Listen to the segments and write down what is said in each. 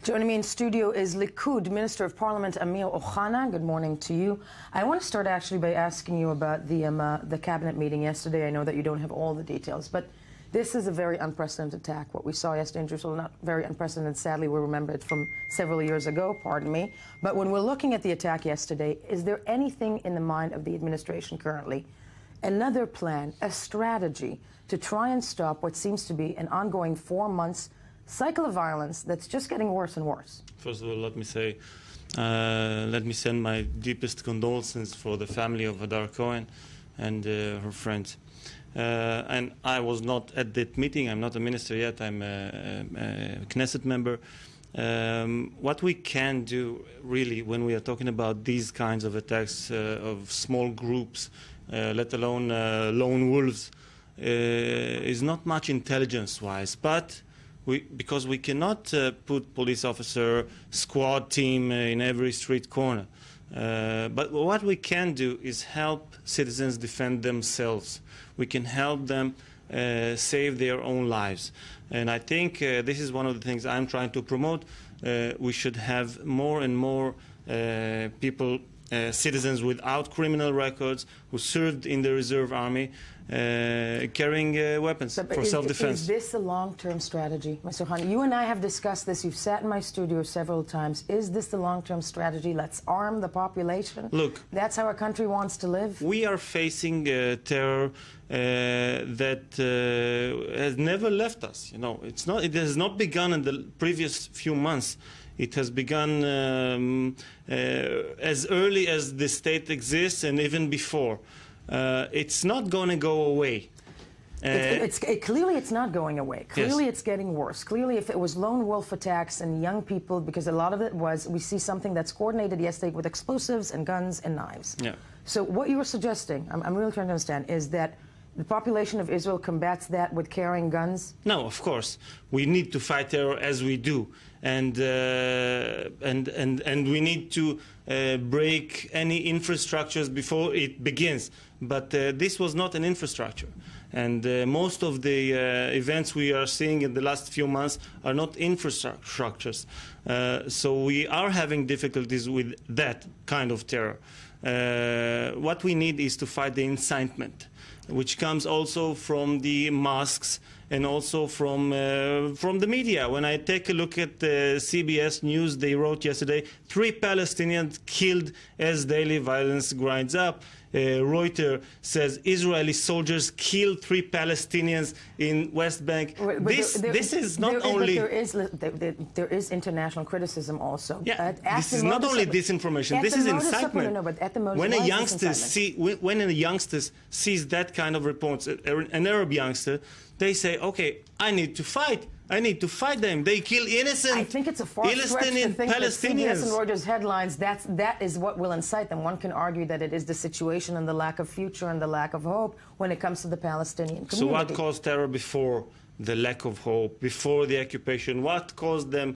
Joining me in studio is Likud Minister of Parliament Amir Oוחנה. Good morning to you. I want to start actually by asking you about the cabinet meeting yesterday. I know that you don't have all the details, but this is a very unprecedented attack. What we saw yesterday in Jerusalem, not very unprecedented. Sadly, we remember it from several years ago, pardon me. But when we're looking at the attack yesterday, is there anything in the mind of the administration currently, another plan, a strategy to try and stop what seems to be an ongoing 4 months cycle of violence that's just getting worse and worse? First of all, let me send my deepest condolences for the family of Hadar Cohen and her friends. And I was not at that meeting. I'm not a minister yet. I'm a Knesset member. What we can do, really, when we are talking about these kinds of attacks of small groups, let alone lone wolves, is not much intelligence-wise, but because we cannot put police officer, squad team in every street corner. But what we can do is help citizens defend themselves. We can help them save their own lives. And I think this is one of the things I'm trying to promote. We should have more and more people, citizens without criminal records who served in the reserve army, carrying weapons for self-defense. Is this a long-term strategy, Mr. Oוחana? You and I have discussed this. You've sat in my studio several times. Is this the long-term strategy? Let's arm the population? Look, that's how our country wants to live? We are facing terror that has never left us. You know, it has not begun in the previous few months. It has begun as early as the state exists and even before. It's not going to go away. Clearly it's not going away. Clearly yes. It's getting worse. Clearly if it was lone wolf attacks and young people, because a lot of it was, we see something that's coordinated yesterday with explosives and guns and knives. Yeah. So what you were suggesting, I'm really trying to understand, is that the population of Israel combats that with carrying guns? No, of course. We need to fight terror as we do. And we need to break any infrastructures before it begins. But this was not an infrastructure. And most of the events we are seeing in the last few months are not infrastructures. So we are having difficulties with that kind of terror. What we need is to fight the incitement, which comes also from the mosques and also from the media. When I take a look at the CBS News, they wrote yesterday, 3 Palestinians killed as daily violence grinds up. Reuters says Israeli soldiers killed 3 Palestinians in West Bank. This is not only... There is international criticism also. Yeah, this is not only disinformation. This is incitement. No, but at the most, when a youngster sees that kind of reports, an Arab youngster, they say, okay, I need to fight. I need to fight them. They kill innocent I think it's a far stretch to think that CBS and Reuters headlines, that is what will incite them. One can argue that it is the situation and the lack of future and the lack of hope when it comes to the Palestinian community. So what caused terror before the lack of hope, before the occupation? What caused them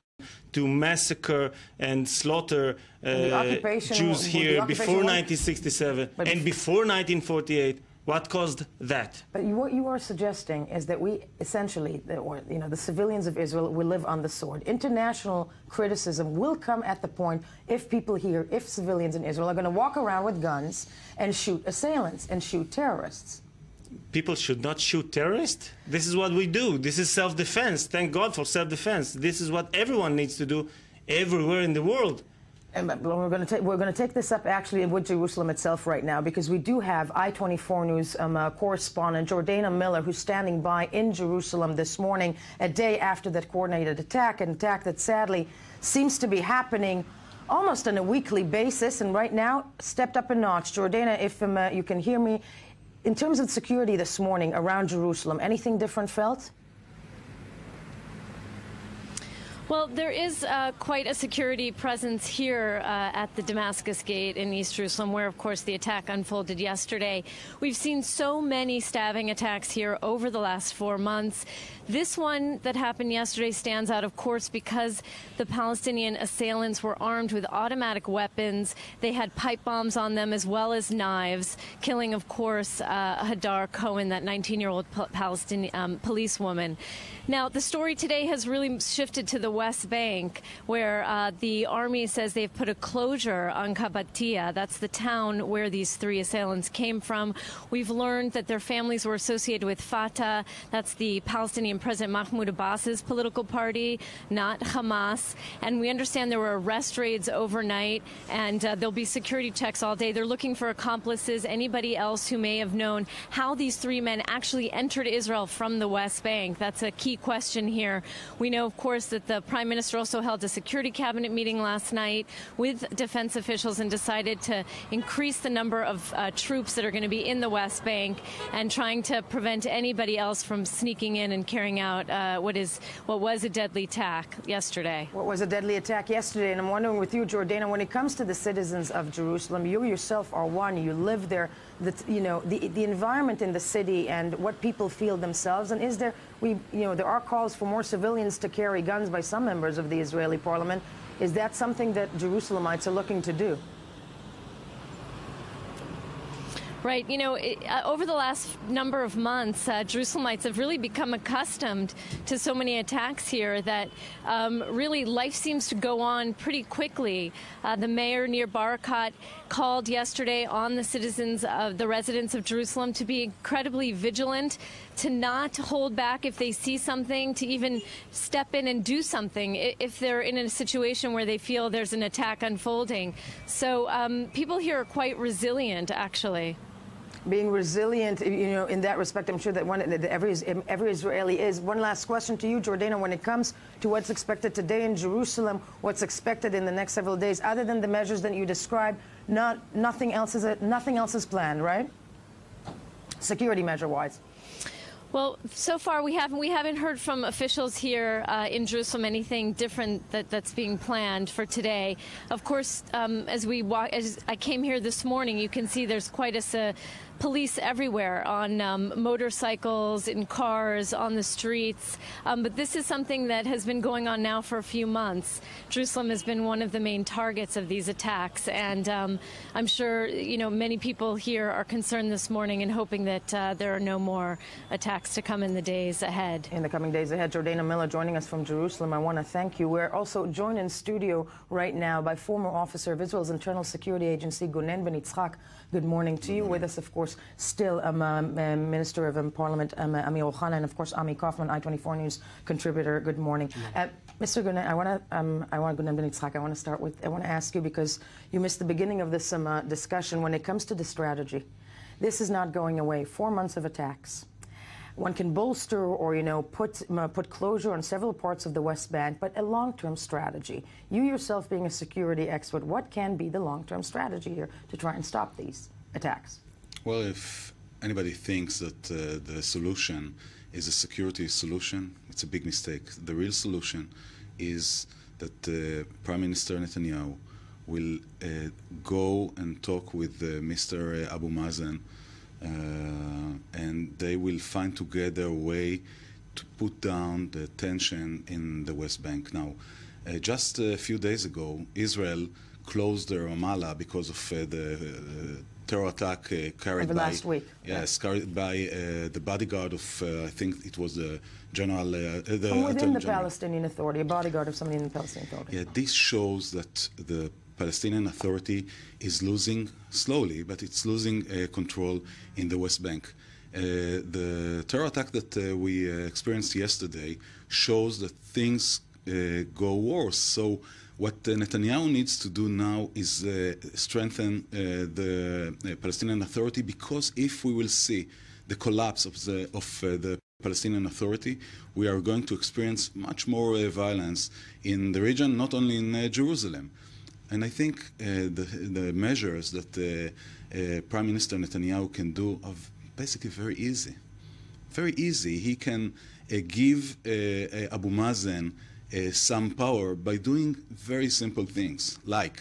to massacre and slaughter Jews here before 1967 and before 1948? What caused that? But what you are suggesting is that we essentially, the civilians of Israel will live on the sword. International criticism will come at the point if people here, if civilians in Israel are going to walk around with guns and shoot assailants and shoot terrorists. People should not shoot terrorists? This is what we do. This is self-defense. Thank God for self-defense. This is what everyone needs to do everywhere in the world. And we're going to take this up actually with Jerusalem itself right now, because we do have I24 News correspondent Jordana Miller, who's standing by in Jerusalem this morning, a day after that coordinated attack, an attack that sadly seems to be happening almost on a weekly basis, and right now stepped up a notch. Jordana, if you can hear me, in terms of security this morning around Jerusalem, anything different felt? Well, there is quite a security presence here at the Damascus Gate in East Jerusalem, where, of course, the attack unfolded yesterday. We've seen so many stabbing attacks here over the last 4 months. This one that happened yesterday stands out, of course, because the Palestinian assailants were armed with automatic weapons. They had pipe bombs on them as well as knives, killing, of course, Hadar Cohen, that 19-year-old Palestinian policewoman. Now, the story today has really shifted to the West Bank, where the army says they've put a closure on Kabatia. That's the town where these three assailants came from. We've learned that their families were associated with Fatah. That's the Palestinian President Mahmoud Abbas's political party, not Hamas. And we understand there were arrest raids overnight, and there'll be security checks all day. They're looking for accomplices, anybody else who may have known how these three men actually entered Israel from the West Bank. That's a key question here. We know, of course, that the Prime Minister also held a security cabinet meeting last night with defense officials and decided to increase the number of troops that are going to be in the West Bank and trying to prevent anybody else from sneaking in and carrying out what was a deadly attack yesterday. What was a deadly attack yesterday? And I'm wondering with you, Jordana, when it comes to the citizens of Jerusalem, you yourself are one, you live there, the environment in the city and what people feel themselves, and is there, there are calls for more civilians to carry guns by some members of the Israeli parliament. Is that something that Jerusalemites are looking to do? Right. Over the last number of months, Jerusalemites have really become accustomed to so many attacks here that really life seems to go on pretty quickly. The mayor, Nir Barakat, called yesterday on the citizens of the residents of Jerusalem to be incredibly vigilant, to not hold back if they see something, to even step in and do something if they're in a situation where they feel there's an attack unfolding. So people here are quite resilient, actually. Being resilient, in that respect, I'm sure that every Israeli is. One last question to you, Jordana, when it comes to what's expected today in Jerusalem, what's expected in the next several days, other than the measures that you described, nothing else is planned, right? Security measure-wise. Well, so far we haven't heard from officials here in Jerusalem anything different that's being planned for today. Of course, as I came here this morning, you can see there's quite a police everywhere on motorcycles, in cars, on the streets. But this is something that has been going on now for a few months. Jerusalem has been one of the main targets of these attacks, and I'm sure many people here are concerned this morning and hoping that there are no more attacks to come in the days ahead. In the coming days ahead. Jordana Miller joining us from Jerusalem. I want to thank you. We're also joined in studio right now by former officer of Israel's Internal Security Agency, Gonen Ben Yitzchak. Good morning to you. With us, of course, still Minister of Parliament Amir Oוחana, and of course Ami Kaufman, I24news contributor. Good morning. Mr. Gonen, I want to start with, I want to ask you, because you missed the beginning of this discussion, when it comes to the strategy. This is not going away. 4 months of attacks. One can bolster or, put closure on several parts of the West Bank, but a long-term strategy. You yourself being a security expert, what can be the long-term strategy here to try and stop these attacks? Well, if anybody thinks that the solution is a security solution, it's a big mistake. The real solution is that Prime Minister Netanyahu will go and talk with Mr. Abu Mazen, and they will find together a way to put down the tension in the West Bank. Now, just a few days ago, Israel closed Ramallah because of the terror attack carried by last week. Yes, carried by the bodyguard of I think it was the general, from within the Palestinian Authority, a bodyguard of somebody in the Palestinian Authority. Yeah, this shows that the Palestinian Authority is losing slowly, but it's losing control in the West Bank. The terror attack that we experienced yesterday shows that things go worse. So what Netanyahu needs to do now is strengthen the Palestinian Authority, because if we will see the collapse of the Palestinian Authority, we are going to experience much more violence in the region, not only in Jerusalem. And I think the measures that Prime Minister Netanyahu can do are basically very easy. Very easy. He can give Abu Mazen some power by doing very simple things, like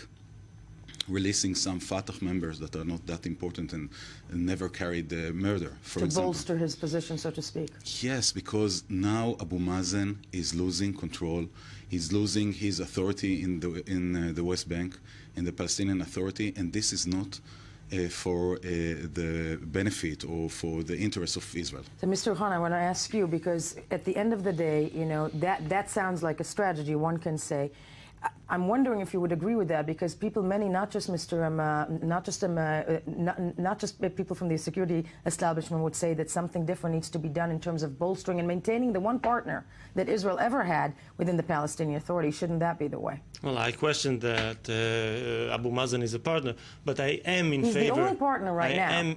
releasing some Fatah members that are not that important and never carried murder, for example. To bolster his position, so to speak. Yes, because now Abu Mazen is losing control. He's losing his authority in the West Bank, in the Palestinian Authority, and this is not for the benefit or for the interest of Israel. So, Mr. Oוחana, I want to ask you, because at the end of the day, you know, that sounds like a strategy, one can say. I'm wondering if you would agree with that, because people, many, not just people from the security establishment, would say that something different needs to be done in terms of bolstering and maintaining the one partner that Israel ever had within the Palestinian Authority. Shouldn't that be the way? Well, I question that Abu Mazen is a partner, but I am in favor. He's the only partner right now.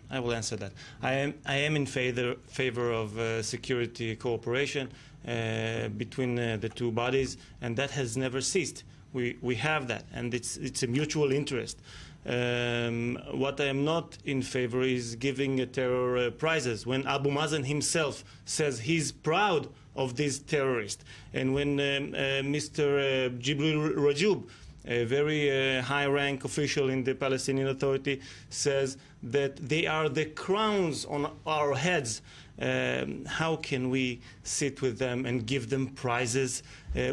I will answer that. I am in favor of security cooperation between the two bodies, and that has never ceased. We have that, and it's a mutual interest. What I am not in favor is giving terror prizes. When Abu Mazen himself says he's proud of these terrorists, and when Mr. Jibril Rajoub, a very high-rank official in the Palestinian Authority, says that they are the crowns on our heads, how can we sit with them and give them prizes?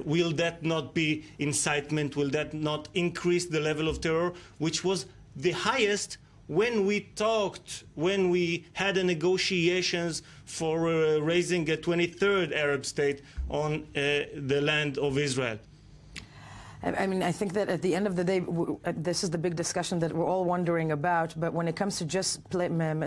Will that not be incitement? Will that not increase the level of terror, which was the highest when we talked, when we had the negotiations for raising a 23rd Arab state on the land of Israel? I mean, I think that at the end of the day, this is the big discussion that we're all wondering about. But when it comes to just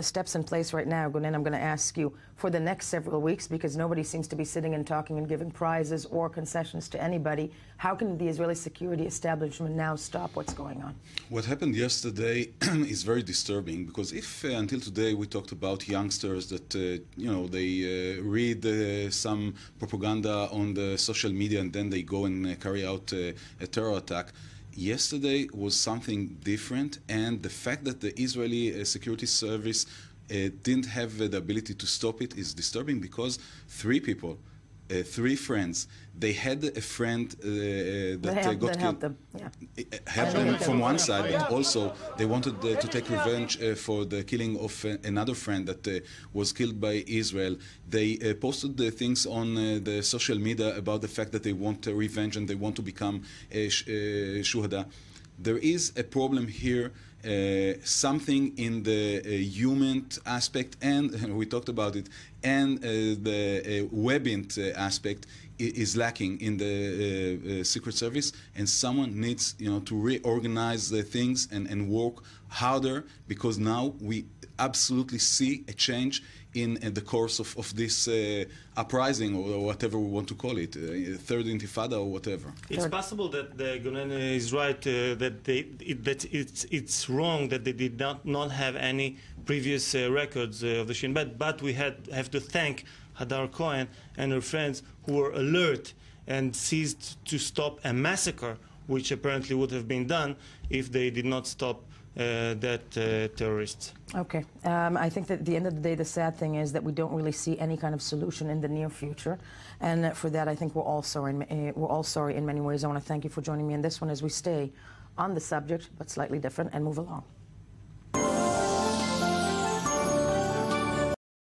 steps in place right now, Gonen, I'm going to ask you for the next several weeks, because nobody seems to be sitting and talking and giving prizes or concessions to anybody. How can the Israeli security establishment now stop what's going on? What happened yesterday is very disturbing, because if until today we talked about youngsters that, they read some propaganda on the social media and then they go and carry out a terror attack. Yesterday was something different, and the fact that the Israeli security service didn't have the ability to stop it is disturbing, because three people, three friends, they had a friend that got killed. Helped them from one side, but also they wanted to take revenge for the killing of another friend that was killed by Israel. They posted the things on the social media about the fact that they want revenge and they want to become shuhada. There is a problem here. Something in the human aspect, and we talked about it, and the webbing aspect is lacking in the Secret Service, and someone needs, to reorganize the things and work harder, because now we absolutely see a change in the course of this uprising, or whatever we want to call it, third intifada or whatever. It's possible that Gonen is right, that it's wrong that they did not have any previous records of the Shin Bet, but we have to thank Hadar Cohen and her friends who were alert and seized to stop a massacre, which apparently would have been done if they did not stop terrorists. Okay. I think that at the end of the day, the sad thing is that we don't really see any kind of solution in the near future. And for that, I think we're all sorry in many ways. I want to thank you for joining me in this one as we stay on the subject, but slightly different, and move along.